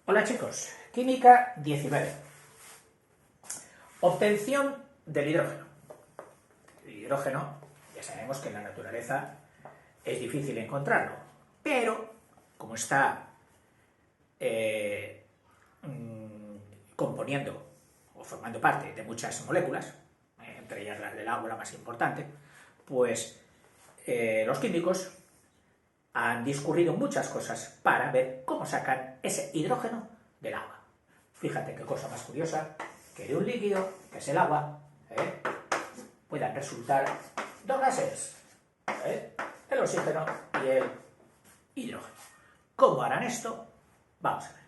Hola chicos, Química 19. Obtención del hidrógeno. El hidrógeno, ya sabemos que en la naturaleza es difícil encontrarlo, pero como está componiendo o formando parte de muchas moléculas, entre ellas las del agua, la más importante, pues los químicos han discurrido muchas cosas para ver cómo sacan ese hidrógeno del agua. Fíjate qué cosa más curiosa, que de un líquido, que es el agua, puedan resultar dos gases, el oxígeno y el hidrógeno. ¿Cómo harán esto? Vamos a ver.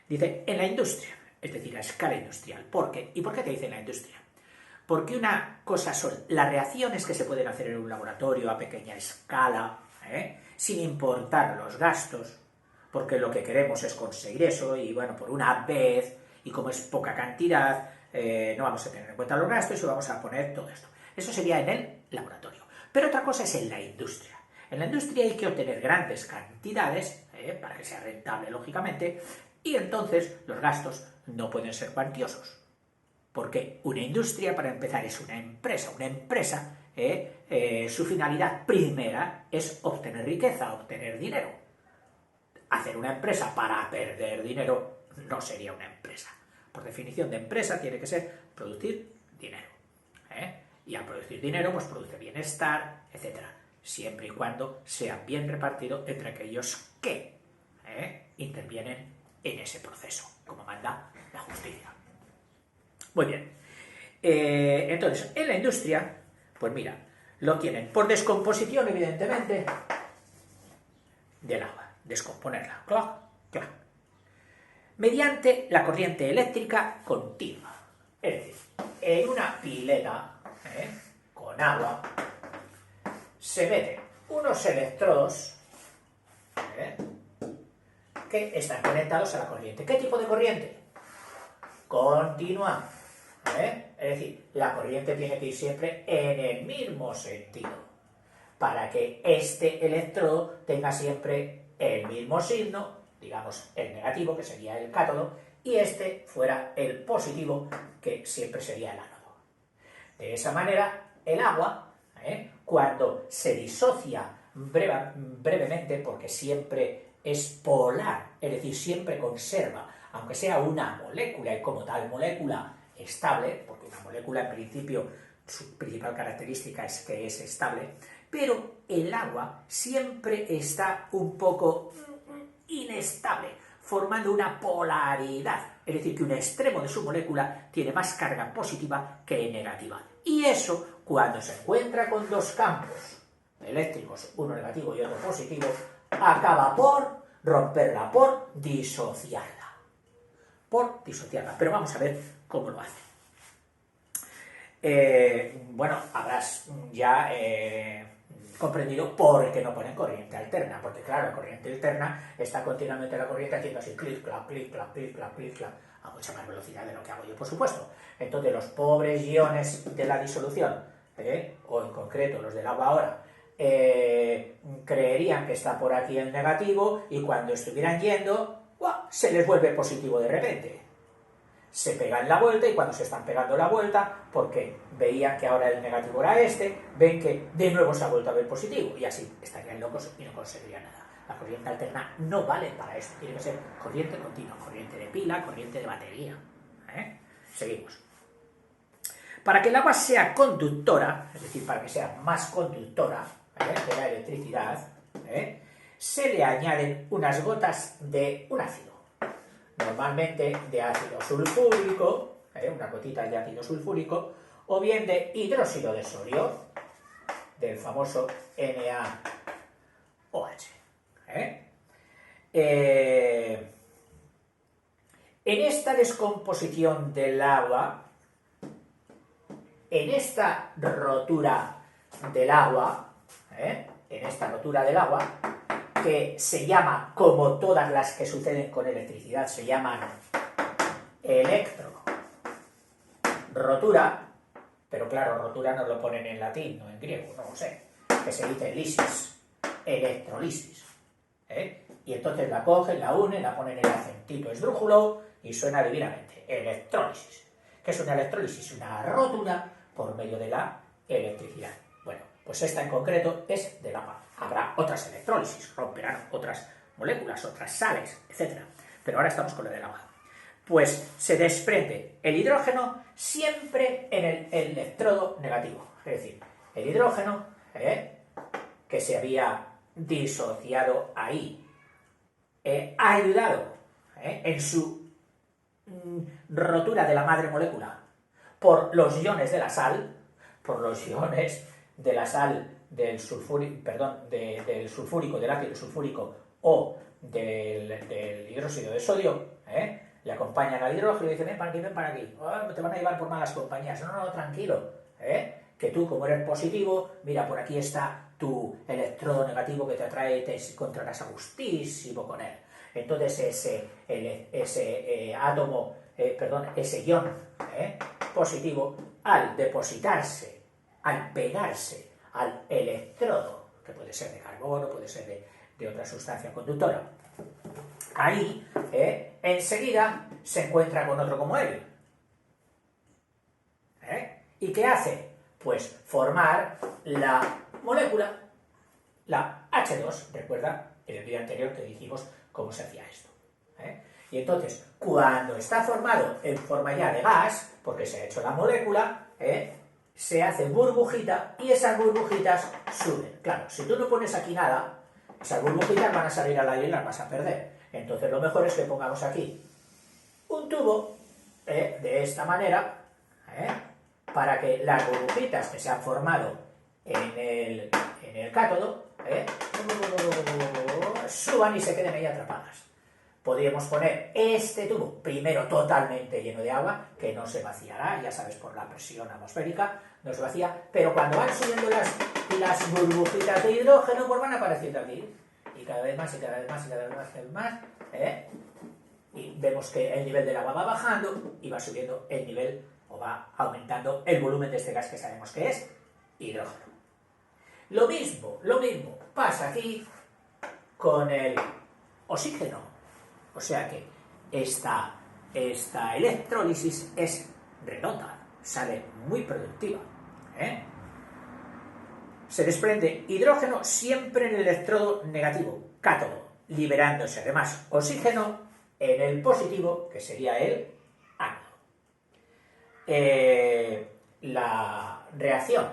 Dice, en la industria, es decir, a escala industrial. ¿Por qué? ¿Y por qué te dice en la industria? Porque una cosa son las reacciones que se pueden hacer en un laboratorio a pequeña escala, sin importar los gastos, porque lo que queremos es conseguir eso, y bueno, por una vez, y como es poca cantidad, no vamos a tener en cuenta los gastos y vamos a poner todo esto. Eso sería en el laboratorio. Pero otra cosa es en la industria. En la industria hay que obtener grandes cantidades, para que sea rentable, lógicamente, y entonces los gastos no pueden ser cuantiosos. Porque una industria, para empezar, es una empresa. Una empresa, su finalidad primera es obtener riqueza, obtener dinero. Hacer una empresa para perder dinero no sería una empresa. Por definición de empresa tiene que ser producir dinero. Y al producir dinero, pues produce bienestar, etc. Siempre y cuando sea bien repartido entre aquellos que intervienen en ese proceso, como manda la justicia. Muy bien. Entonces, en la industria, pues mira, lo tienen por descomposición, evidentemente, del agua. Descomponerla. Clac, clac. Mediante la corriente eléctrica continua. Es decir, en una pileta con agua se meten unos electrodos que están conectados a la corriente. ¿Qué tipo de corriente? Continua. Es decir, la corriente tiene que ir siempre en el mismo sentido, para que este electrodo tenga siempre el mismo signo, digamos el negativo, que sería el cátodo, y este fuera el positivo, que siempre sería el ánodo. De esa manera, el agua, cuando se disocia brevemente, porque siempre es polar, es decir, siempre conserva, aunque sea una molécula, y como tal molécula estable, porque una molécula en principio su principal característica es que es estable, pero el agua siempre está un poco inestable, formando una polaridad, es decir, que un extremo de su molécula tiene más carga positiva que negativa. Y eso, cuando se encuentra con dos campos eléctricos, uno negativo y otro positivo, acaba por romperla, por disociarla. Pero vamos a ver cómo lo hace. Bueno, habrás ya comprendido por qué no ponen corriente alterna, porque claro, la corriente alterna está continuamente la corriente haciendo así clic, clac, clic, clac, clic, clac, clic, clac, a mucha más velocidad de lo que hago yo, por supuesto. Entonces los pobres iones de la disolución, o en concreto los del agua ahora, creerían que está por aquí el negativo, y cuando estuvieran yendo, se les vuelve positivo de repente. Se pegan la vuelta, y cuando se están pegando la vuelta, porque veían que ahora el negativo era este, ven que de nuevo se ha vuelto a ver positivo, y así estarían locos y no conseguirían nada. La corriente alterna no vale para esto, tiene que ser corriente continua, corriente de pila, corriente de batería. Seguimos. Para que el agua sea conductora, es decir, para que sea más conductora de la electricidad, se le añaden unas gotas de un ácido. Normalmente de ácido sulfúrico, unas gotitas de ácido sulfúrico, o bien de hidróxido de sodio, del famoso NaOH. En esta descomposición del agua, en esta rotura del agua, que se llama, como todas las que suceden con electricidad, se llaman electrorotura, pero claro, rotura no lo ponen en latín, no en griego, no lo sé, que se dice lisis, electrolisis. Y entonces la cogen, la unen, la ponen en el acentito esdrújulo y suena divinamente. Electrólisis. ¿Qué es una electrólisis? Una rotura por medio de la electricidad. Bueno, pues esta en concreto es del agua. Habrá otras electrólisis, romperán otras moléculas, otras sales, etc. Pero ahora estamos con lo del agua. Pues se desprende el hidrógeno siempre en el electrodo negativo. Es decir, el hidrógeno que se había disociado ahí ha ayudado en su rotura de la madre molécula por los iones de la sal, del sulfúrico, del ácido sulfúrico o del hidróxido de sodio, le acompañan al hidrógeno y dicen, ven para aquí, oh, te van a llevar por malas compañías. No, tranquilo, que tú, como eres positivo, mira, por aquí está tu electrodo negativo que te atrae, te encontrarás a gustísimo con él. Entonces ese ion positivo, al depositarse, al pegarse al electrodo, que puede ser de carbono, puede ser de otra sustancia conductora, ahí enseguida se encuentra con otro como él. ¿Y qué hace? Pues formar la molécula, la H2, recuerda en el vídeo anterior que dijimos cómo se hacía esto. Y entonces, cuando está formado en forma ya de gas, porque se ha hecho la molécula, se hace burbujita y esas burbujitas suben. Claro, si tú no pones aquí nada, esas burbujitas van a salir al aire y las vas a perder. Entonces lo mejor es que pongamos aquí un tubo de esta manera, para que las burbujitas que se han formado en el cátodo suban y se queden ahí atrapadas. Podríamos poner este tubo primero totalmente lleno de agua, que no se vaciará, ya sabes, por la presión atmosférica, no se vacía, pero cuando van subiendo las burbujitas de hidrógeno, pues van apareciendo aquí, y cada vez más, y cada vez más, y cada vez más, cada vez más, y vemos que el nivel del agua va bajando, y va subiendo el nivel, o va aumentando el volumen de este gas que sabemos que es hidrógeno. Lo mismo pasa aquí con el oxígeno. O sea que esta electrólisis es redonda, sale muy productiva. Se desprende hidrógeno siempre en el electrodo negativo, cátodo, liberándose además oxígeno en el positivo, que sería el ánodo. La reacción,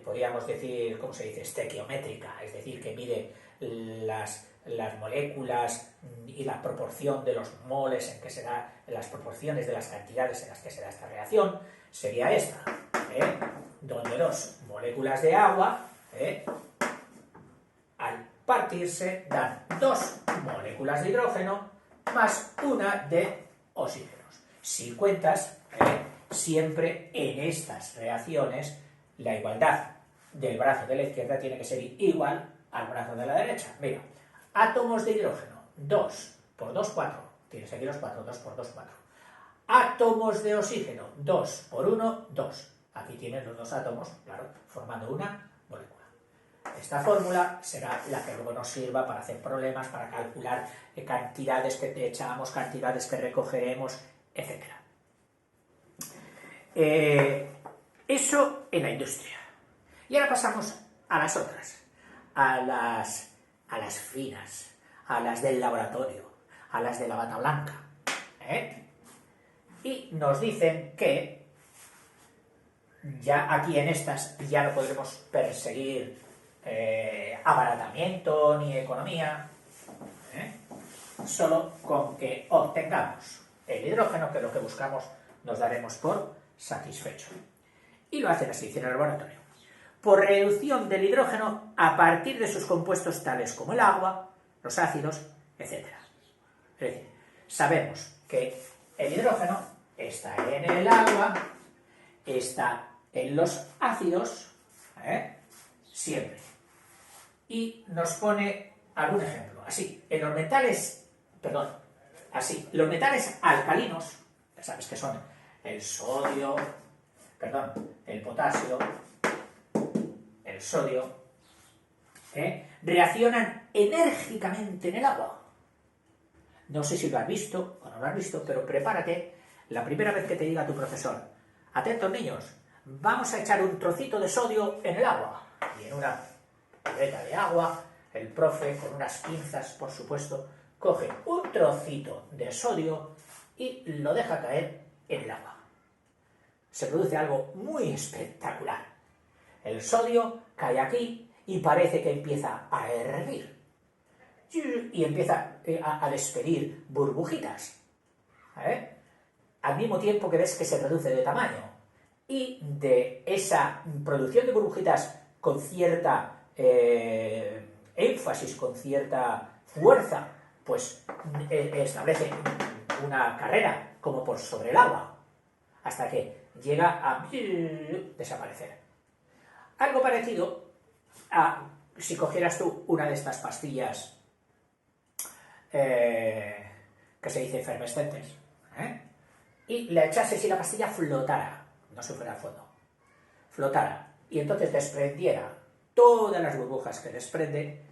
podríamos decir, ¿cómo se dice? Estequiométrica, es decir, que mide las moléculas y la proporción de los moles en que se da, las proporciones de las cantidades en las que se da esta reacción, sería esta, donde dos moléculas de agua, al partirse, dan dos moléculas de hidrógeno más una de oxígenos. Si cuentas, siempre en estas reacciones, la igualdad del brazo de la izquierda tiene que ser igual al brazo de la derecha. Mira, átomos de hidrógeno, 2 por 2, 4. Tienes aquí los 4, 2 por 2, 4. Átomos de oxígeno, 2 por 1, 2. Aquí tienes los dos átomos, claro, formando una molécula. Esta fórmula será la que luego nos sirva para hacer problemas, para calcular cantidades que echamos, cantidades que recogeremos, etc. Eso en la industria. Y ahora pasamos a las otras, a las finas, a las del laboratorio, a las de la bata blanca. Y nos dicen que ya aquí en estas ya no podremos perseguir abaratamiento ni economía, solo con que obtengamos el hidrógeno, que es lo que buscamos, nos daremos por satisfecho. Y lo hacen así, en el laboratorio. Por reducción del hidrógeno a partir de sus compuestos tales como el agua, los ácidos, etc. Es decir, sabemos que el hidrógeno está en el agua, está en los ácidos, siempre. Y nos pone algún ejemplo, así, en los metales, los metales alcalinos, ya sabes que son el potasio, el sodio, reaccionan enérgicamente en el agua. No sé si lo has visto o no lo has visto, pero prepárate la primera vez que te diga tu profesor: atentos niños, vamos a echar un trocito de sodio en el agua. Y en una cubeta de agua, el profe, con unas pinzas, por supuesto, coge un trocito de sodio y lo deja caer en el agua. Se produce algo muy espectacular. El sodio cae aquí y parece que empieza a hervir. Y empieza a despedir burbujitas. Al mismo tiempo que ves que se reduce de tamaño. Y de esa producción de burbujitas con cierta énfasis, con cierta fuerza, pues establece una carrera como por sobre el agua, hasta que llega a desaparecer. Algo parecido a si cogieras tú una de estas pastillas que se dice efervescentes, y la echases y la pastilla flotara, no se fuera al fondo, flotara, y entonces desprendiera todas las burbujas que desprende,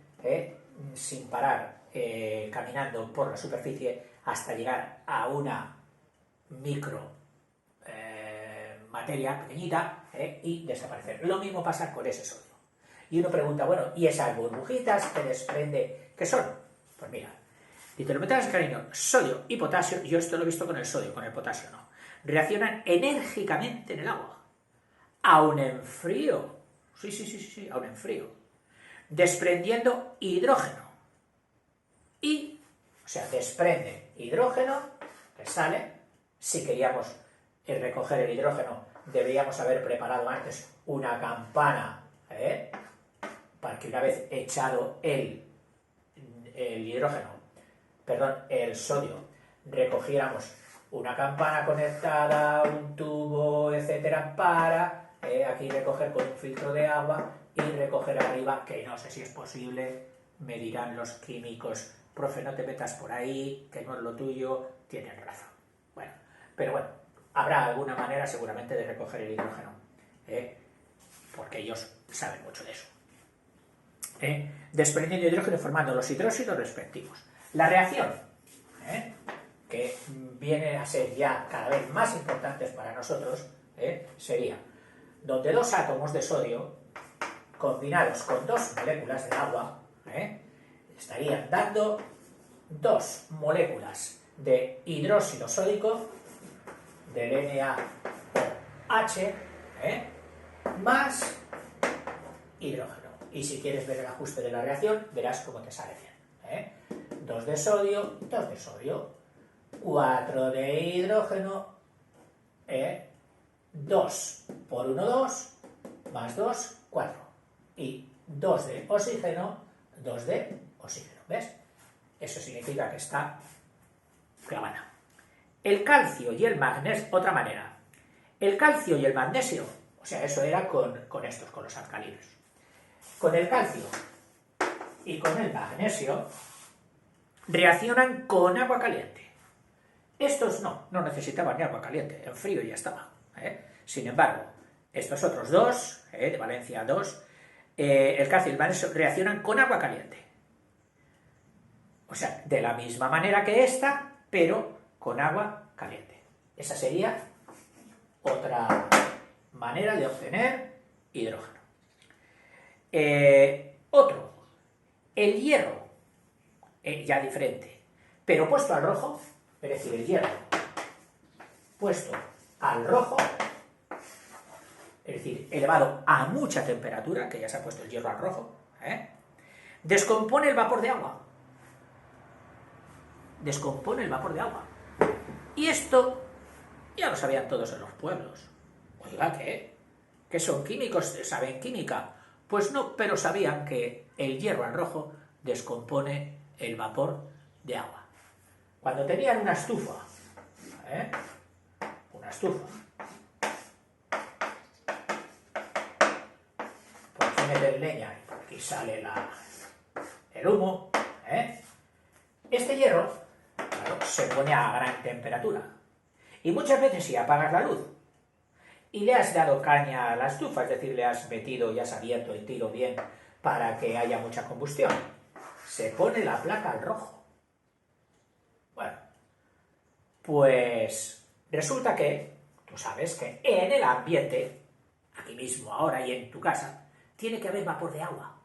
sin parar, caminando por la superficie hasta llegar a una micro materia pequeñita, y desaparecer. Lo mismo pasa con ese sodio. Y uno pregunta, bueno, ¿y esas burbujitas que desprende qué son? Pues mira, si te lo metas, cariño, sodio y potasio, yo esto lo he visto con el sodio, con el potasio no, reaccionan enérgicamente en el agua, aun en frío, sí, aun en frío, desprendiendo hidrógeno. Y, o sea, desprende hidrógeno, que sale. Si queríamos recoger el hidrógeno, deberíamos haber preparado antes una campana, para que una vez echado el sodio, recogiéramos una campana conectada, un tubo, etcétera, para aquí recoger con un filtro de agua y recoger arriba, que no sé si es posible, me dirán los químicos, profe, no te metas por ahí, que no es lo tuyo, tienen razón. Bueno, pero bueno, habrá alguna manera seguramente de recoger el hidrógeno, porque ellos saben mucho de eso. Desprendiendo hidrógeno y formando los hidróxidos respectivos. La reacción, que viene a ser ya cada vez más importantes para nosotros, sería donde dos átomos de sodio combinados con dos moléculas de agua, estarían dando dos moléculas de hidróxido sódico, del NaOH, más hidrógeno. Y si quieres ver el ajuste de la reacción, verás cómo te sale bien. 2 de sodio, 2 de sodio, 4 de hidrógeno, 2 por 1, 2, más 2, 4. Y 2 de oxígeno, 2 de oxígeno. ¿Ves? Eso significa que está clavada. El calcio y el magnesio, otra manera. El calcio y el magnesio, o sea, eso era con los alcalinos. Con el calcio y con el magnesio reaccionan con agua caliente. Estos no necesitaban ni agua caliente, en frío ya estaba. Sin embargo, estos otros dos, de valencia 2, el calcio y el magnesio reaccionan con agua caliente. O sea, de la misma manera que esta, pero con agua caliente. Esa sería otra manera de obtener hidrógeno. Otro, el hierro, ya diferente, pero puesto al rojo, es decir, el hierro puesto al rojo, es decir, elevado a mucha temperatura, que ya se ha puesto el hierro al rojo, descompone el vapor de agua. Descompone el vapor de agua. Y esto ya lo sabían todos en los pueblos. Oiga, ¿qué? ¿Que son químicos? ¿Saben química? Pues no, pero sabían que el hierro al rojo descompone el vapor de agua. Cuando tenían una estufa, por aquí meter leña y por aquí sale el humo, este hierro, claro, se pone a gran temperatura. Y muchas veces si apagas la luz y le has dado caña a la estufa, es decir, le has metido y has abierto el tiro bien para que haya mucha combustión? Se pone la placa al rojo. Bueno, pues resulta que tú sabes que en el ambiente, aquí mismo, ahora y en tu casa, tiene que haber vapor de agua.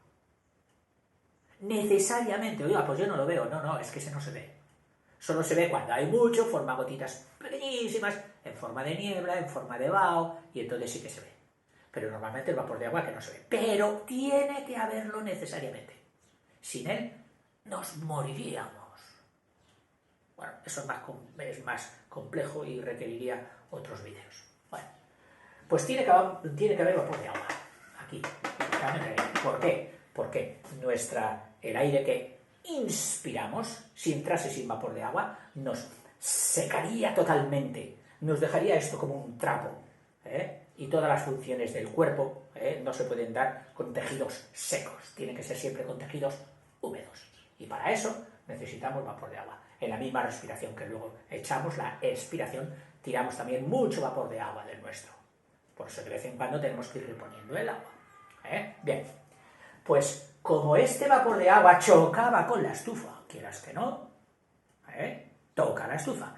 Necesariamente. Oiga, pues yo no lo veo. No, es que ese no se ve. Solo se ve cuando hay mucho, forma gotitas pequeñísimas, en forma de niebla, en forma de vaho, y entonces sí que se ve. Pero normalmente el vapor de agua que no se ve. Pero tiene que haberlo necesariamente. Sin él nos moriríamos. Bueno, eso es más complejo y requeriría otros vídeos. Bueno, pues tiene que haber vapor de agua. Aquí. ¿Por qué? Porque el aire que inspiramos, si entrase sin vapor de agua, nos secaría totalmente. Nos dejaría esto como un trapo. Y todas las funciones del cuerpo no se pueden dar con tejidos secos. Tienen que ser siempre con tejidos húmedos. Y para eso necesitamos vapor de agua. En la misma respiración que luego echamos, la expiración, tiramos también mucho vapor de agua del nuestro. Por eso de vez en cuando tenemos que ir reponiendo el agua. Bien, pues como este vapor de agua chocaba con la estufa, quieras que no, toca la estufa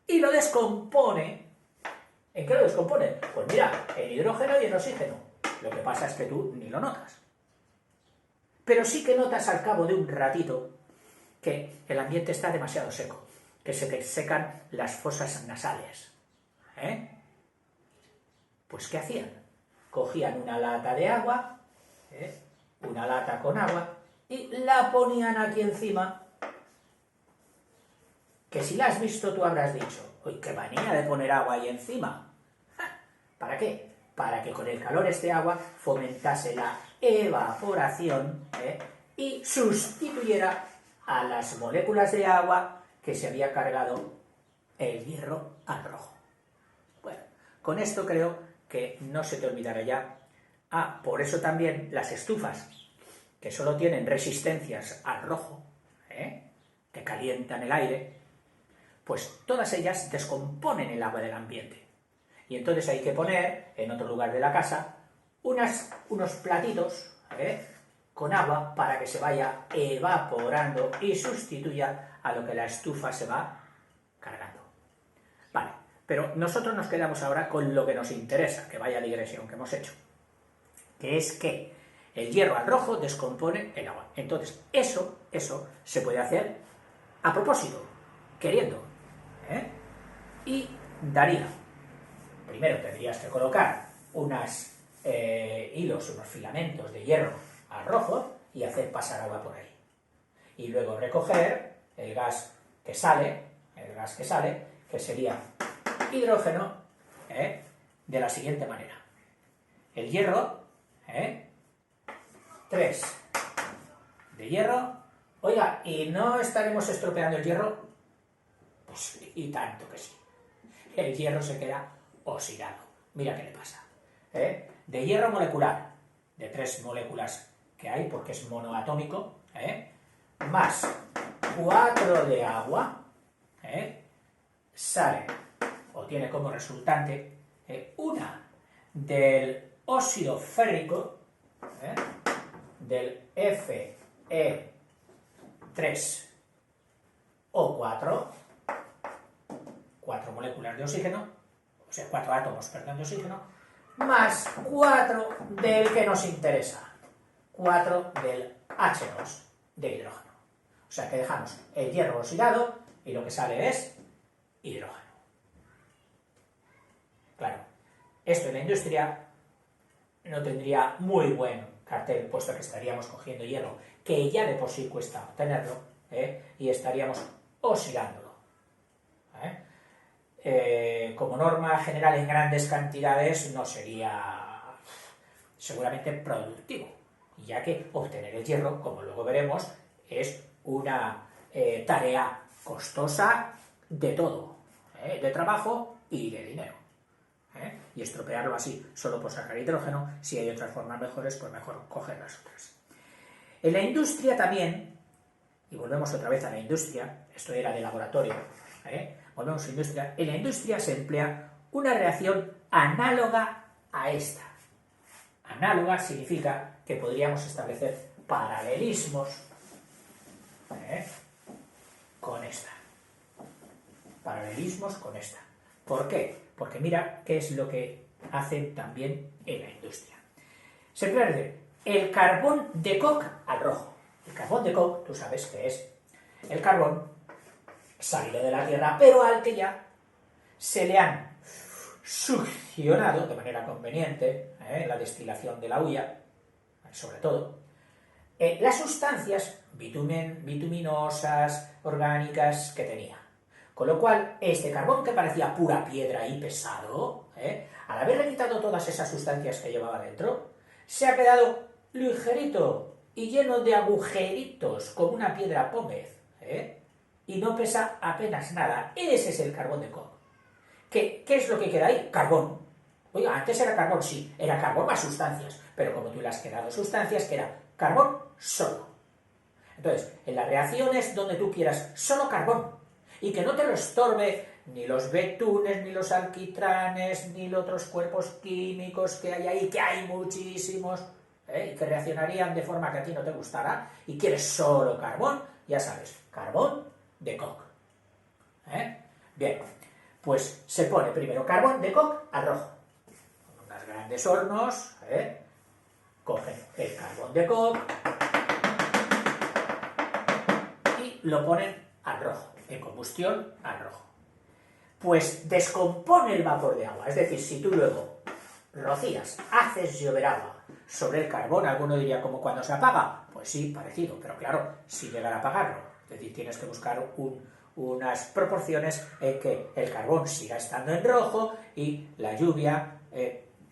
y lo descompone. ¿En qué lo descompone? Pues mira, en hidrógeno y en oxígeno. Lo que pasa es que tú ni lo notas. Pero sí que notas al cabo de un ratito que el ambiente está demasiado seco, que se te secan las fosas nasales. Pues ¿qué hacían? Cogían una lata de agua, una lata con agua, y la ponían aquí encima, que si la has visto tú habrás dicho, ¡uy, qué manía de poner agua ahí encima! ¿Para qué? Para que con el calor este agua fomentase la evaporación y sustituyera a las moléculas de agua que se había cargado el hierro al rojo. Bueno, con esto creo que no se te olvidará ya. Por eso también las estufas que solo tienen resistencias al rojo, que calientan el aire, pues todas ellas descomponen el agua del ambiente. Y entonces hay que poner, en otro lugar de la casa, unos platitos con agua para que se vaya evaporando y sustituya a lo que la estufa se va cargando. Vale, pero nosotros nos quedamos ahora con lo que nos interesa, que vaya digresión que hemos hecho, que es que el hierro al rojo descompone el agua. Entonces, eso se puede hacer a propósito, queriendo, y daría. Primero tendrías que colocar unos hilos, unos filamentos de hierro al rojo y hacer pasar agua por ahí. Y luego recoger el gas que sale, que sería hidrógeno, de la siguiente manera. El hierro, 3 de hierro. Oiga, ¿y no estaremos estropeando el hierro? Pues y tanto que sí. El hierro se queda oxidado. Mira qué le pasa. De hierro molecular, de 3 moléculas que hay, porque es monoatómico, más 4 de agua, sale, o tiene como resultante, una del óxido férrico, del Fe3O4, 4 moléculas de oxígeno, o sea, 4 átomos, perdón, de oxígeno, más 4 del que nos interesa, 4 del H2 de hidrógeno. O sea que dejamos el hierro oxidado y lo que sale es hidrógeno. Claro, esto en la industria no tendría muy buen cartel, puesto que estaríamos cogiendo hierro, que ya de por sí cuesta obtenerlo, y estaríamos oxidándolo. Como norma general en grandes cantidades no sería seguramente productivo, ya que obtener el hierro, como luego veremos, es una tarea costosa de todo, de trabajo y de dinero. Y estropearlo así, solo por sacar hidrógeno, si hay otras formas mejores, pues mejor coger las otras. En la industria también, y volvemos otra vez a la industria, esto era de laboratorio, volvemos a la industria, en la industria se emplea una reacción análoga a esta. Análoga significa que podríamos establecer paralelismos con esta. Paralelismos con esta. ¿Por qué? Porque mira qué es lo que hacen también en la industria. Se pierde el carbón de coke al rojo. El carbón de coke, tú sabes que es el carbón salido de la tierra, pero al que ya se le han succionado de manera conveniente, la destilación de la hulla, sobre todo, las sustancias bituminosas, orgánicas que tenía. Con lo cual, este carbón que parecía pura piedra y pesado, al haberle quitado todas esas sustancias que llevaba dentro, se ha quedado ligerito y lleno de agujeritos, como una piedra pómez, y no pesa apenas nada. Ese es el carbón de coke. ¿Qué es lo que queda ahí? Carbón. Oiga, antes era carbón, sí, era carbón más sustancias, pero como tú le has quedado sustancias, que era carbón solo. Entonces, en las reacciones donde tú quieras solo carbón, y que no te lo estorbe ni los betunes, ni los alquitranes, ni los otros cuerpos químicos que hay ahí, que hay muchísimos, y que reaccionarían de forma que a ti no te gustara, y quieres solo carbón, ya sabes, carbón de coke. Bien, pues se pone primero carbón de coke al rojo. Con unos grandes hornos, cogen el carbón de coke y lo ponen al rojo, en combustión al rojo. Pues descompone el vapor de agua, es decir, si tú luego rocías, haces llover agua sobre el carbón, alguno diría como cuando se apaga, pues sí, parecido, pero claro, si llegar a apagarlo, es decir, tienes que buscar unas proporciones en que el carbón siga estando en rojo y la lluvia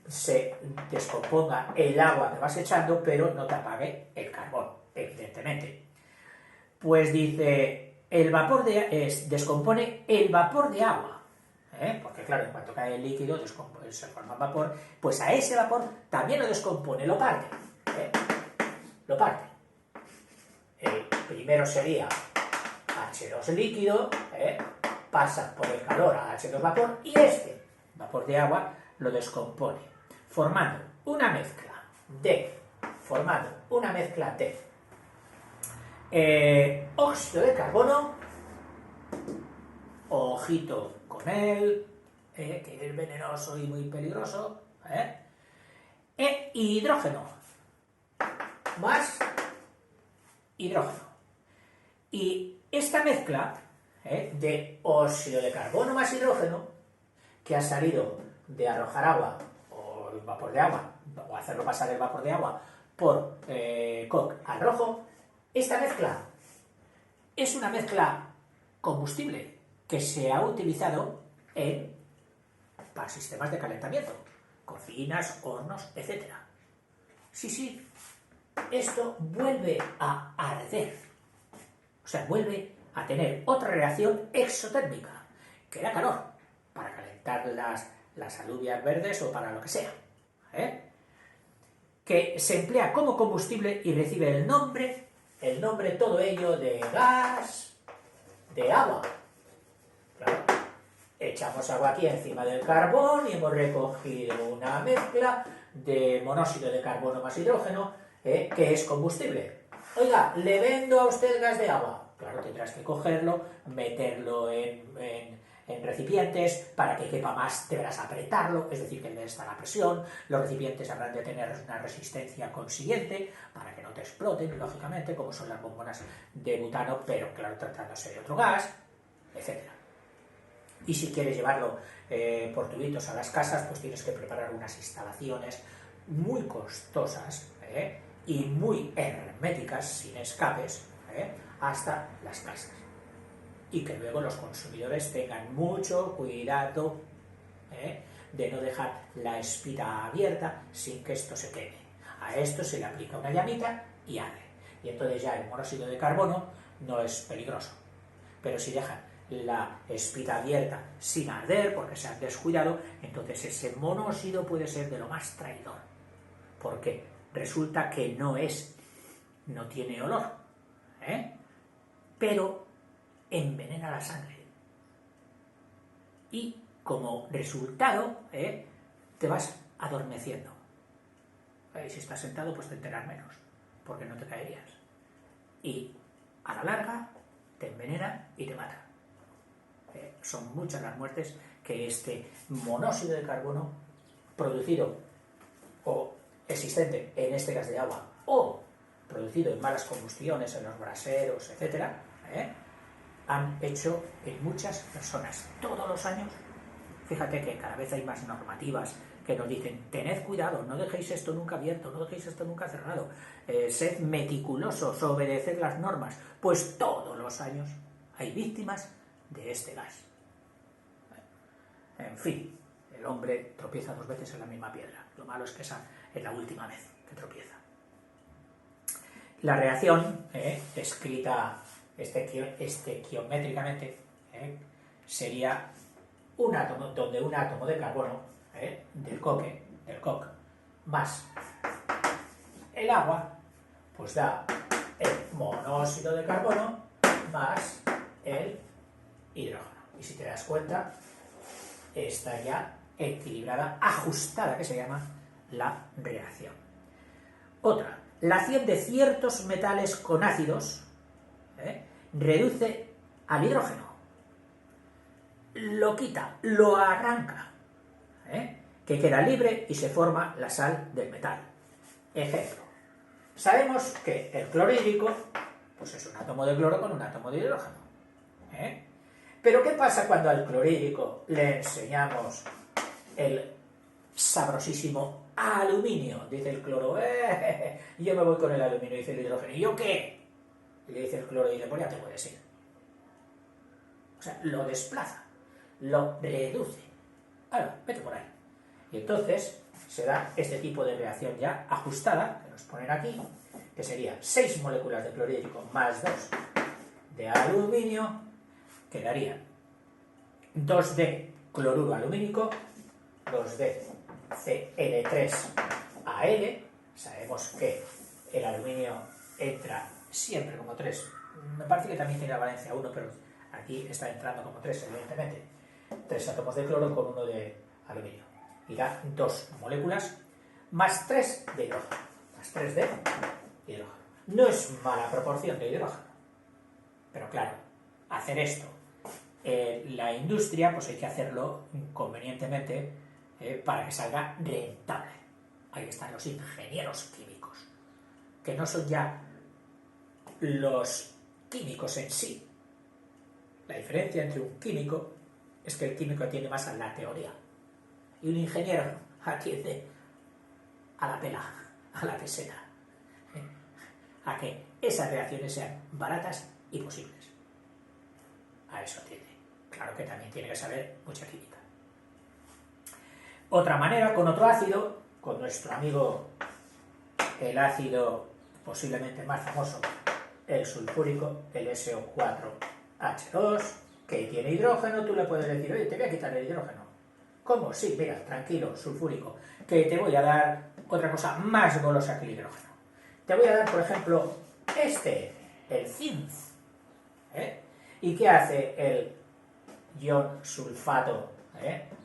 se descomponga el agua que vas echando, pero no te apague el carbón, evidentemente. Pues dice, el vapor descompone el vapor de agua, porque claro, en cuanto cae el líquido se forma vapor, pues a ese vapor también lo descompone, lo parte, lo parte. El primero sería H2 líquido, pasa por el calor a H2 vapor, y este vapor de agua lo descompone, formando una mezcla de óxido de carbono, ojito con él, que es venenoso y muy peligroso, e hidrógeno, más hidrógeno. Y esta mezcla de óxido de carbono más hidrógeno, que ha salido de arrojar agua, o el vapor de agua, o hacerlo pasar el vapor de agua por coke al rojo, esta mezcla es una mezcla combustible que se ha utilizado para sistemas de calentamiento, cocinas, hornos, etc. Sí, esto vuelve a arder, o sea, vuelve a tener otra reacción exotérmica, que da calor, para calentar las alubias verdes o para lo que sea, que se emplea como combustible y recibe el nombre todo ello de gas de agua. Claro. Echamos agua aquí encima del carbón y hemos recogido una mezcla de monóxido de carbono más hidrógeno, que es combustible. Oiga, le vendo a usted gas de agua. Claro, tendrás que cogerlo, meterlo en recipientes para que quepa más, deberás apretarlo, es decir, que debe estar a presión, los recipientes habrán de tener una resistencia consiguiente para que no te exploten, lógicamente, como son las bombonas de butano, pero claro, tratándose de otro gas, etc. Y si quieres llevarlo por tubitos a las casas, pues tienes que preparar unas instalaciones muy costosas y muy herméticas, sin escapes, hasta las casas. Y que luego los consumidores tengan mucho cuidado de no dejar la espita abierta sin que esto se queme. A esto se le aplica una llamita y arde. Y entonces ya el monóxido de carbono no es peligroso. Pero si dejan la espita abierta sin arder, porque se han descuidado, entonces ese monóxido puede ser de lo más traidor. Porque resulta que no tiene olor, pero envenena la sangre. Y como resultado, te vas adormeciendo. Si estás sentado, pues te enteras menos. porque no te caerías. Y a la larga te envenena y te mata. Son muchas las muertes que este monóxido de carbono producido o existente en este gas de agua o producido en malas combustiones, en los braseros, etcétera, han hecho en muchas personas todos los años. Fíjate que cada vez hay más normativas que nos dicen, tened cuidado, no dejéis esto nunca abierto, no dejéis esto nunca cerrado, sed meticulosos, obedeced las normas. Pues todos los años hay víctimas de este gas. En fin, el hombre tropieza 2 veces en la misma piedra. Lo malo es que esa es la última vez que tropieza. La reacción, escrita estequiométricamente, sería un átomo, donde un átomo de carbono del coque, más el agua, pues da el monóxido de carbono más el hidrógeno. Y si te das cuenta, está ya equilibrada, ajustada, que se llama la reacción. Otra, la acción de ciertos metales con ácidos reduce al hidrógeno, lo quita, lo arranca, que queda libre y se forma la sal del metal. Ejemplo, sabemos que el clorhídrico pues es un átomo de cloro con un átomo de hidrógeno. Pero ¿qué pasa cuando al clorhídrico le enseñamos el sabrosísimo aluminio? Dice el cloro, yo me voy con el aluminio, dice el hidrógeno, ¿y yo qué? Y le dice el cloro, y dice, pues ya te puedes ir. O sea, lo desplaza, lo reduce. Ahora, vete por ahí. Y entonces se da este tipo de reacción ya ajustada, que nos ponen aquí, que sería 6 moléculas de clorhídrico más 2 de aluminio, que darían 2 de cloruro alumínico, 2 de Cl3Al. Sabemos que el aluminio entra siempre como 3. Me parece que también tiene la valencia 1, pero aquí está entrando como 3, evidentemente. 3 átomos de cloro con 1 de aluminio. Y da 2 moléculas más 3 de hidrógeno. Más 3 de hidrógeno. No es mala proporción de hidrógeno. Pero claro, hacer esto la industria, pues hay que hacerlo convenientemente para que salga rentable. Ahí están los ingenieros químicos, que no son ya los químicos en sí. La diferencia entre un químico es que el químico atiende más a la teoría y un ingeniero atiende a la pela, a la peseta, a que esas reacciones sean baratas y posibles. A eso atiende. Claro que también tiene que saber mucha química. Otra manera, con otro ácido, con nuestro amigo el ácido posiblemente más famoso, el sulfúrico, el SO4H2, que tiene hidrógeno. Tú le puedes decir, oye, te voy a quitar el hidrógeno. ¿Cómo? Sí, mira, tranquilo, sulfúrico, que te voy a dar otra cosa más golosa que el hidrógeno. Te voy a dar, por ejemplo, el zinc. ¿Y qué hace el ion sulfato?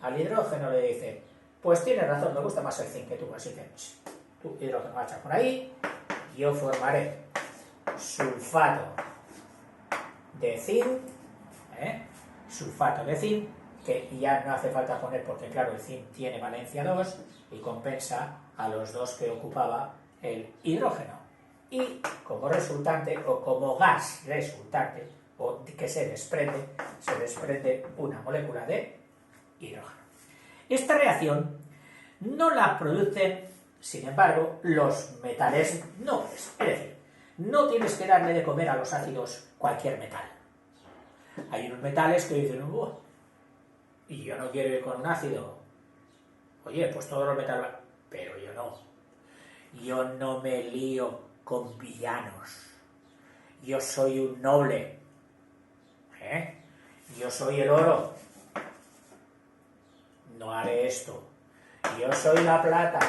Al hidrógeno le dice, pues tienes razón, me gusta más el zinc que tú, así que tú hidrógeno vas a echar por ahí, yo formaré sulfato de zinc, sulfato de zinc, que ya no hace falta poner porque claro, el zinc tiene valencia 2 y compensa a los 2 que ocupaba el hidrógeno. Y como resultante, o como gas resultante, o que se desprende una molécula de hidrógeno. Esta reacción no la producen, sin embargo, los metales nobles. Es decir, no tienes que darle de comer a los ácidos cualquier metal. Hay unos metales que dicen, y yo no quiero ir con un ácido. Oye, pues todos los metales... Pero yo no. Yo no me lío con villanos. Yo soy un noble. Yo soy el oro. No haré esto. Yo soy la plata.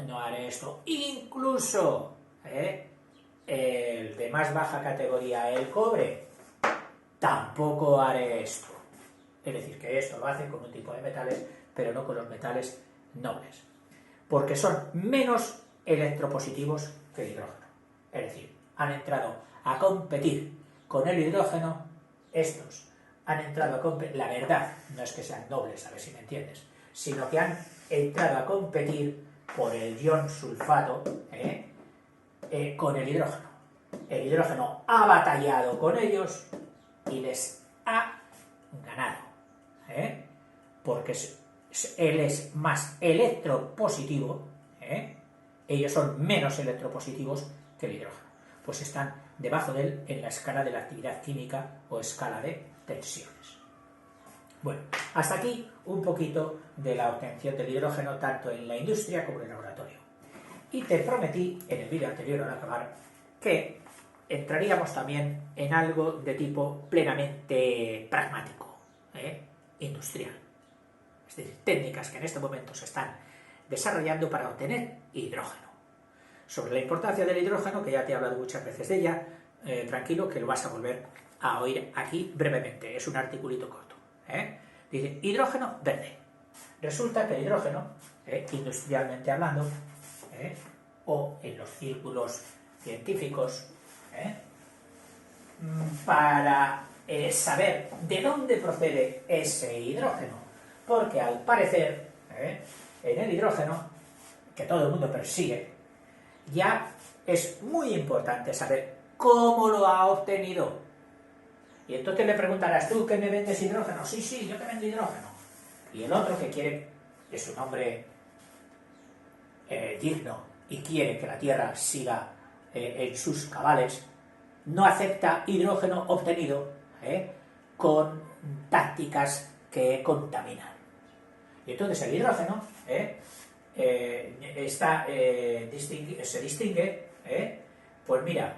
No haré esto. Incluso el de más baja categoría, el cobre, tampoco haré esto. Es decir, que esto lo hacen con un tipo de metales, pero no con los metales nobles. Porque son menos electropositivos que el hidrógeno. Es decir, han entrado a competir con el hidrógeno, estos han entrado a competir, la verdad no es que sean nobles, a ver si me entiendes, sino que han entrado a competir por el ion sulfato con el hidrógeno. El hidrógeno ha batallado con ellos y les ha ganado, porque él es más electropositivo, ellos son menos electropositivos que el hidrógeno, pues están debajo de él en la escala de la actividad química o escala de tensiones. Bueno, hasta aquí un poquito de la obtención del hidrógeno tanto en la industria como en el laboratorio. Y te prometí en el vídeo anterior, al acabar, que entraríamos también en algo de tipo plenamente pragmático, industrial. Es decir, técnicas que en este momento se están desarrollando para obtener hidrógeno. Sobre la importancia del hidrógeno, que ya te he hablado muchas veces de ella, tranquilo que lo vas a volver a oír aquí brevemente, es un articulito corto. Dice, hidrógeno verde. Resulta que el hidrógeno, industrialmente hablando, o en los círculos científicos, para saber de dónde procede ese hidrógeno, porque al parecer, en el hidrógeno, que todo el mundo persigue, ya es muy importante saber cómo lo ha obtenido. Y entonces le preguntarás, ¿tú que me vendes hidrógeno? Sí, sí, yo te vendo hidrógeno. Y el otro que quiere, es un hombre digno y quiere que la Tierra siga en sus cabales, no acepta hidrógeno obtenido con tácticas que contaminan. Y entonces el hidrógeno se distingue, pues mira,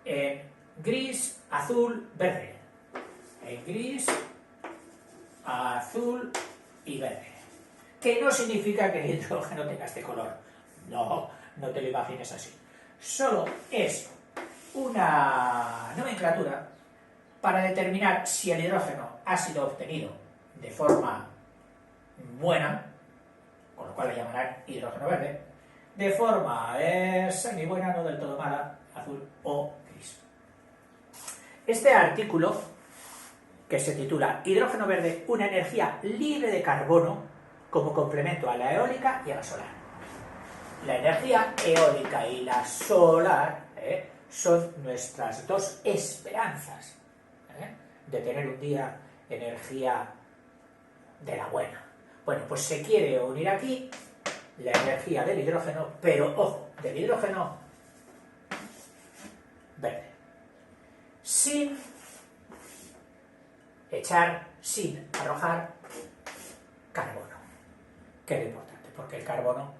en gris, azul, verde. En gris, azul y verde. Que no significa que el hidrógeno tenga este color. No, no te lo imagines así. Solo es una nomenclatura para determinar si el hidrógeno ha sido obtenido de forma buena, con lo cual le llamarán hidrógeno verde, de forma semi-buena, no del todo mala, azul o gris. Este artículo, que se titula Hidrógeno verde, una energía libre de carbono como complemento a la eólica y a la solar. La energía eólica y la solar son nuestras dos esperanzas de tener un día energía de la buena. Bueno, pues se quiere unir aquí la energía del hidrógeno, pero ojo, del hidrógeno verde, sin arrojar carbono, que es lo importante, porque el carbono,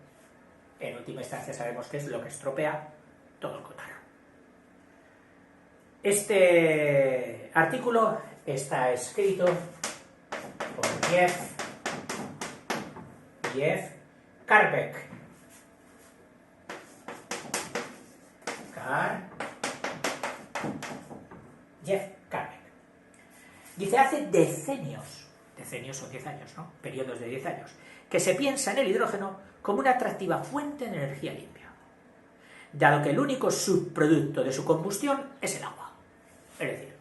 en última instancia, sabemos que es lo que estropea todo el cotarro. Este artículo está escrito por Jeff Carbeck. Jeff Carbeck. Dice, hace decenios son 10 años, ¿no? Periodos de 10 años, que se piensa en el hidrógeno como una atractiva fuente de energía limpia, dado que el único subproducto de su combustión es el agua. Es decir,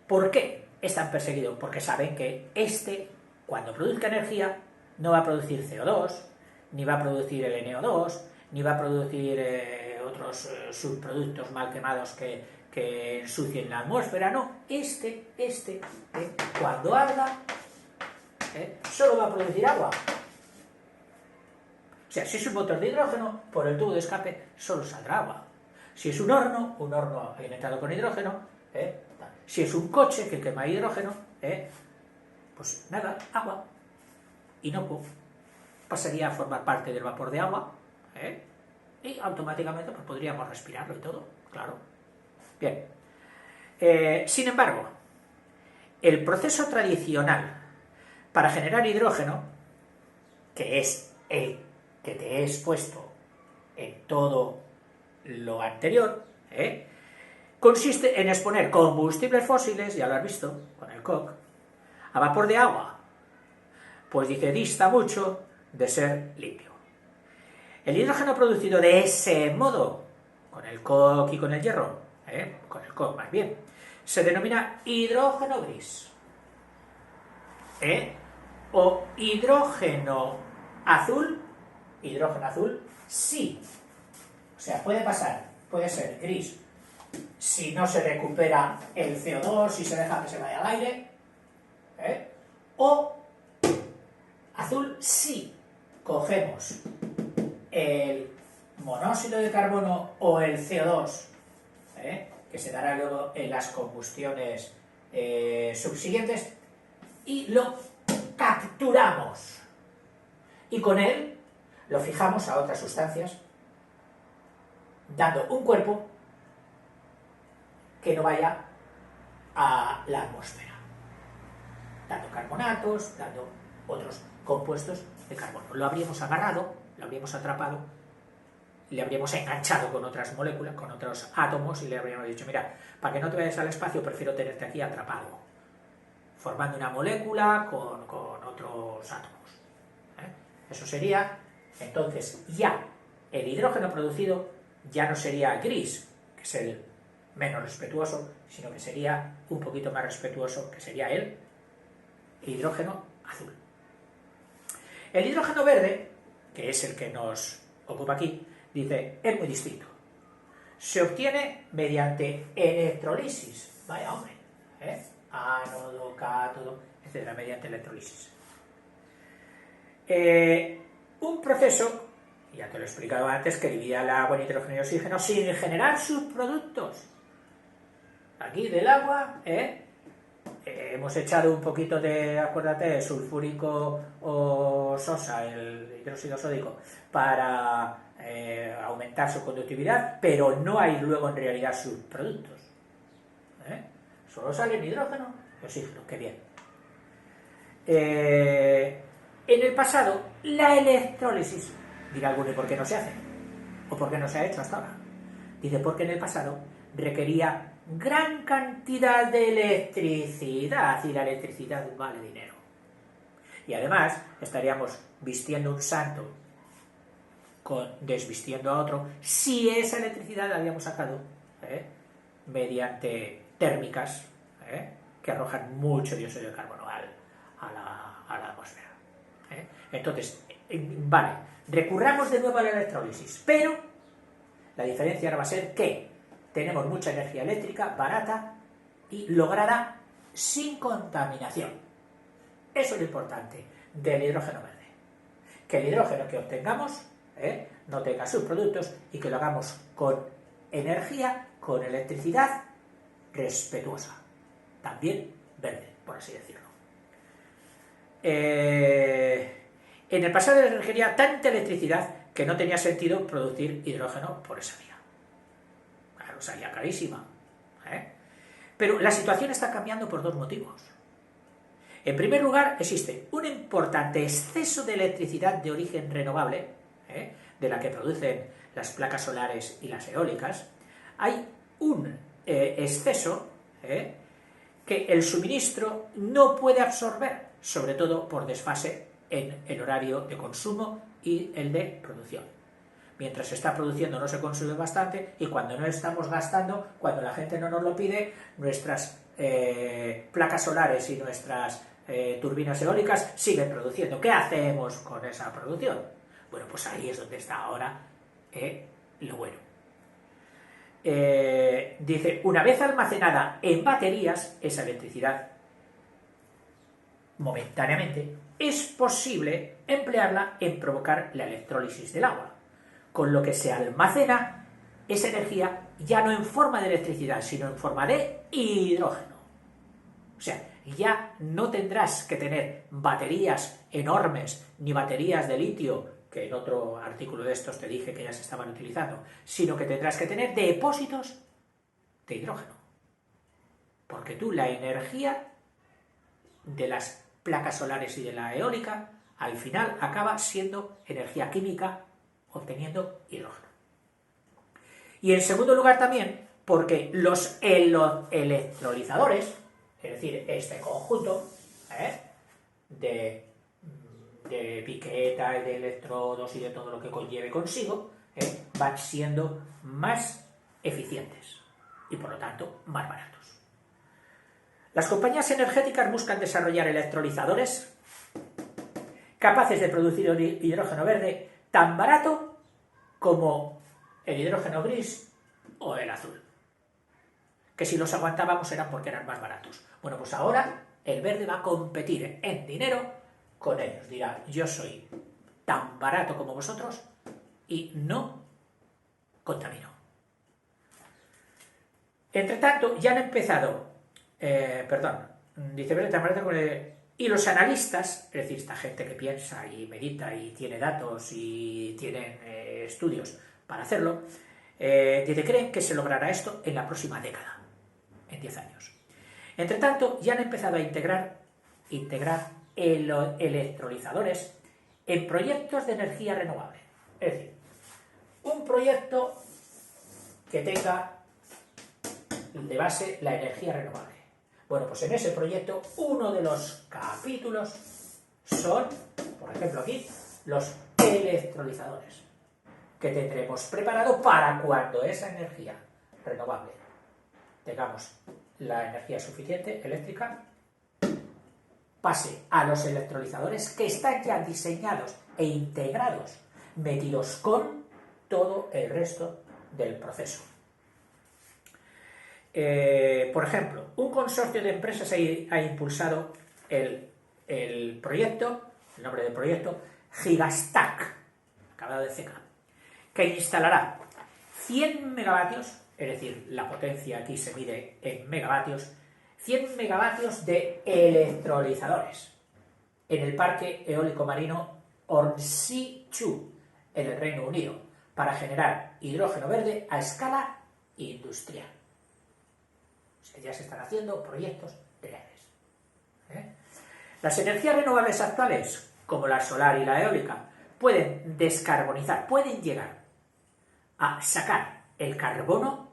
¿por qué están perseguidos? Porque saben que cuando produzca energía, no va a producir CO2, ni va a producir el NO2, ni va a producir otros subproductos mal quemados que ensucien la atmósfera, no. Cuando arda, solo va a producir agua. O sea, si es un motor de hidrógeno, por el tubo de escape solo saldrá agua. Si es un horno alimentado con hidrógeno, si es un coche que quema hidrógeno, pues nada, agua. Inocuo. Pasaría a formar parte del vapor de agua, y automáticamente pues, podríamos respirarlo y todo, claro. Bien. Sin embargo, el proceso tradicional para generar hidrógeno, que es el que te he expuesto en todo lo anterior, consiste en exponer combustibles fósiles, ya lo has visto con el coque, a vapor de agua. Pues dice, dista mucho de ser limpio. El hidrógeno producido de ese modo, con el coc y con el hierro, con el coc más bien, se denomina hidrógeno gris. O hidrógeno azul, sí. O sea, puede ser gris si no se recupera el CO2, si se deja que se vaya al aire, o azul si cogemos el monóxido de carbono o el CO2, que se dará luego en las combustiones subsiguientes, y lo capturamos. Y con él lo fijamos a otras sustancias, dando un cuerpo que no vaya a la atmósfera, dando carbonatos, dando otros compuestos de carbono. Lo habríamos agarrado, lo habríamos atrapado, le habríamos enganchado con otras moléculas, con otros átomos, y le habríamos dicho, mira, para que no te vayas al espacio prefiero tenerte aquí atrapado, formando una molécula con otros átomos. Eso sería, entonces, ya el hidrógeno producido ya no sería gris, que es el menos respetuoso, sino que sería un poquito más respetuoso, que sería el hidrógeno azul. El hidrógeno verde, que es el que nos ocupa aquí, dice, es muy distinto. Se obtiene mediante electrolisis, vaya hombre, ánodo, cátodo, etcétera, mediante electrolisis. Un proceso, ya te lo he explicado antes, que divide el agua en hidrógeno y oxígeno sin generar subproductos. Aquí del agua, hemos echado un poquito de, acuérdate, sulfúrico o sosa, el hidróxido sódico, para aumentar su conductividad, pero no hay luego en realidad subproductos. Solo sale hidrógeno y oxígeno, qué bien. En el pasado, la electrólisis, dirá alguno, ¿y por qué no se hace? ¿O por qué no se ha hecho hasta ahora? Dice, porque en el pasado requería gran cantidad de electricidad, y la electricidad vale dinero. Y además, estaríamos vistiendo un santo, desvistiendo a otro, si esa electricidad la habíamos sacado mediante térmicas que arrojan mucho dióxido de carbono a la atmósfera. Entonces, vale, recurramos de nuevo a la electrólisis, pero la diferencia ahora va a ser que tenemos mucha energía eléctrica barata y lograda sin contaminación. Eso es lo importante del hidrógeno verde, que el hidrógeno que obtengamos no tenga subproductos y que lo hagamos con energía, con electricidad respetuosa, también verde, por así decirlo. En el pasado requería tanta electricidad que no tenía sentido producir hidrógeno por esa vía. Claro, salía carísima. Pero la situación está cambiando por dos motivos. En primer lugar, existe un importante exceso de electricidad de origen renovable, de la que producen las placas solares y las eólicas. Hay un exceso que el suministro no puede absorber, sobre todo por desfase en el horario de consumo y el de producción. Mientras se está produciendo no se consume bastante, y cuando no estamos gastando, cuando la gente no nos lo pide, nuestras placas solares y nuestras turbinas eólicas siguen produciendo. ¿Qué hacemos con esa producción? Bueno, pues ahí es donde está ahora lo bueno. Dice, una vez almacenada en baterías, esa electricidad, momentáneamente, es posible emplearla en provocar la electrólisis del agua, con lo que se almacena esa energía ya no en forma de electricidad, sino en forma de hidrógeno. O sea, ya no tendrás que tener baterías enormes, ni baterías de litio, que en otro artículo de estos te dije que ya se estaban utilizando, sino que tendrás que tener depósitos de hidrógeno. Porque tú la energía de las placas solares y de la eólica, al final acaba siendo energía química, obteniendo hidrógeno. Y en segundo lugar también, porque los electrolizadores, es decir, este conjunto de piqueta y de electrodos y de todo lo que conlleve consigo, van siendo más eficientes y por lo tanto más baratos. Las compañías energéticas buscan desarrollar electrolizadores capaces de producir hidrógeno verde tan barato como el hidrógeno gris o el azul. Que si los aguantábamos eran porque eran más baratos. Bueno, pues ahora el verde va a competir en dinero con ellos. Dirá, yo soy tan barato como vosotros y no contamino. Entre tanto, ya han empezado, dice verde tan barato con el... Y los analistas, es decir, esta gente que piensa y medita y tiene datos y tienen estudios para hacerlo, creen que se logrará esto en la próxima década, en 10 años. Entre tanto, ya han empezado a integrar electrolizadores en proyectos de energía renovable. Es decir, un proyecto que tenga de base la energía renovable. Bueno, pues en ese proyecto uno de los capítulos son, por ejemplo aquí, los electrolizadores, que tendremos preparado para cuando esa energía renovable tengamos la energía suficiente eléctrica, pase a los electrolizadores que están ya diseñados e integrados, metidos con todo el resto del proceso. Por ejemplo, un consorcio de empresas ha impulsado el proyecto, el nombre del proyecto, Gigastack, acabado de CK, que instalará 100 megavatios, es decir, la potencia aquí se mide en megavatios, 100 megavatios de electrolizadores en el parque eólico marino Hornsea 2, en el Reino Unido, para generar hidrógeno verde a escala industrial. Ya se están haciendo proyectos reales. Las energías renovables actuales, como la solar y la eólica, pueden descarbonizar, pueden llegar a sacar el carbono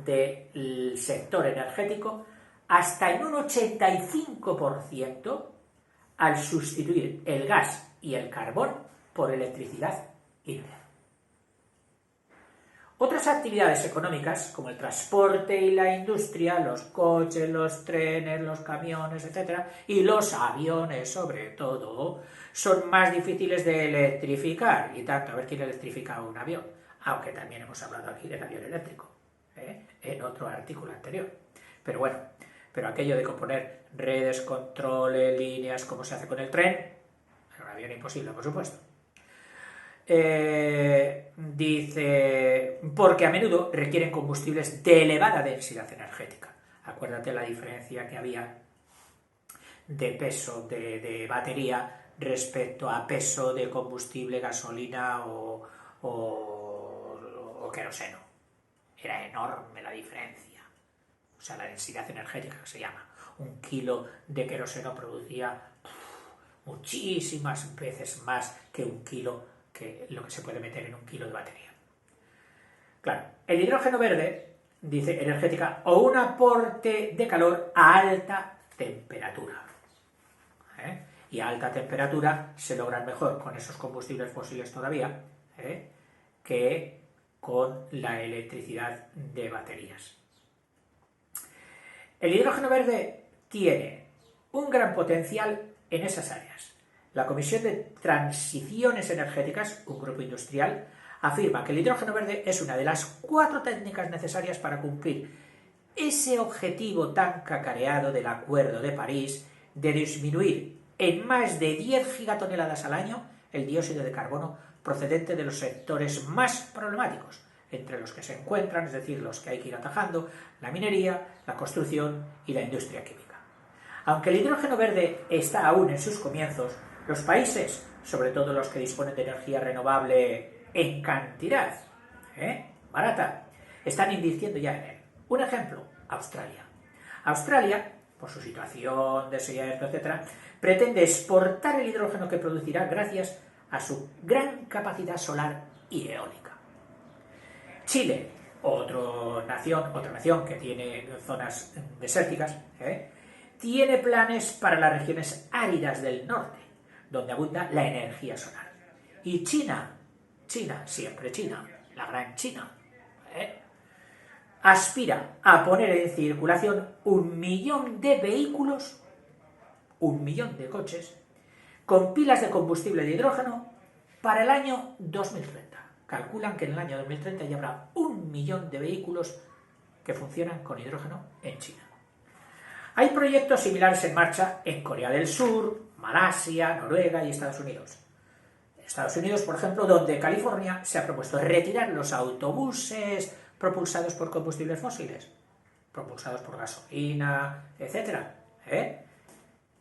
del sector energético hasta en un 85% al sustituir el gas y el carbón por electricidad híbrida. Otras actividades económicas, como el transporte y la industria, los coches, los trenes, los camiones, etc., y los aviones, sobre todo, son más difíciles de electrificar. Y tanto, a ver quién electrifica un avión, aunque también hemos hablado aquí del avión eléctrico, en otro artículo anterior. Pero bueno, pero aquello de componer redes, controles, líneas, como se hace con el tren, en un avión imposible, por supuesto. Dice, porque a menudo requieren combustibles de elevada densidad energética. Acuérdate la diferencia que había de peso de batería respecto a peso de combustible, gasolina o queroseno. Era enorme la diferencia. O sea, la densidad energética que se llama. Un kilo de queroseno producía muchísimas veces más que un kilo que lo que se puede meter en un kilo de batería. Claro, el hidrógeno verde, dice energética, o un aporte de calor a alta temperatura. Y a alta temperatura se logran mejor con esos combustibles fósiles todavía que con la electricidad de baterías. El hidrógeno verde tiene un gran potencial en esas áreas. La Comisión de Transiciones Energéticas, un grupo industrial, afirma que el hidrógeno verde es una de las 4 técnicas necesarias para cumplir ese objetivo tan cacareado del Acuerdo de París de disminuir en más de 10 gigatoneladas al año el dióxido de carbono procedente de los sectores más problemáticos, entre los que se encuentran, es decir, los que hay que ir atajando, la minería, la construcción y la industria química. Aunque el hidrógeno verde está aún en sus comienzos, los países, sobre todo los que disponen de energía renovable en cantidad barata, están invirtiendo ya en él. Un ejemplo, Australia. Australia, por su situación, desierto, etc., pretende exportar el hidrógeno que producirá gracias a su gran capacidad solar y eólica. Chile, otra nación que tiene zonas desérticas, tiene planes para las regiones áridas del norte, donde abunda la energía solar. Y China, siempre China, la gran China, aspira a poner en circulación 1 millón de vehículos, 1 millón de coches, con pilas de combustible de hidrógeno para el año 2030. Calculan que en el año 2030 ya habrá 1 millón de vehículos que funcionan con hidrógeno en China. Hay proyectos similares en marcha en Corea del Sur, Malasia, Noruega y Estados Unidos. Estados Unidos, por ejemplo, donde California se ha propuesto retirar los autobuses propulsados por combustibles fósiles, propulsados por gasolina, etc.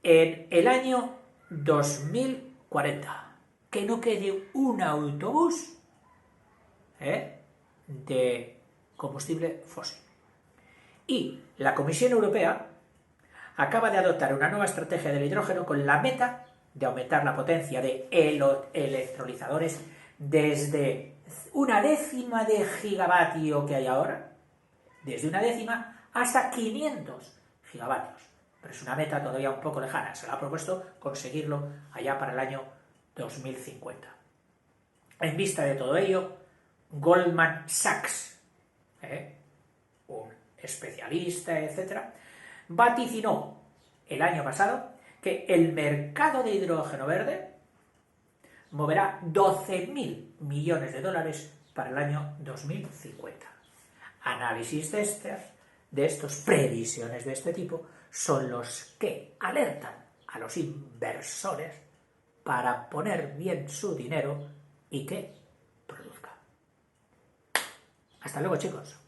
En el año 2040, que no quede un autobús de combustible fósil. Y la Comisión Europea acaba de adoptar una nueva estrategia del hidrógeno con la meta de aumentar la potencia de electrolizadores desde 1/10 de gigavatio que hay ahora, desde 1/10 hasta 500 gigavatios. Pero es una meta todavía un poco lejana. Se le ha propuesto conseguirlo allá para el año 2050. En vista de todo ello, Goldman Sachs, un especialista, etcétera, vaticinó el año pasado que el mercado de hidrógeno verde moverá 12.000 millones de dólares para el año 2050. Análisis de estos, previsiones de este tipo, son los que alertan a los inversores para poner bien su dinero y que produzca. Hasta luego, chicos.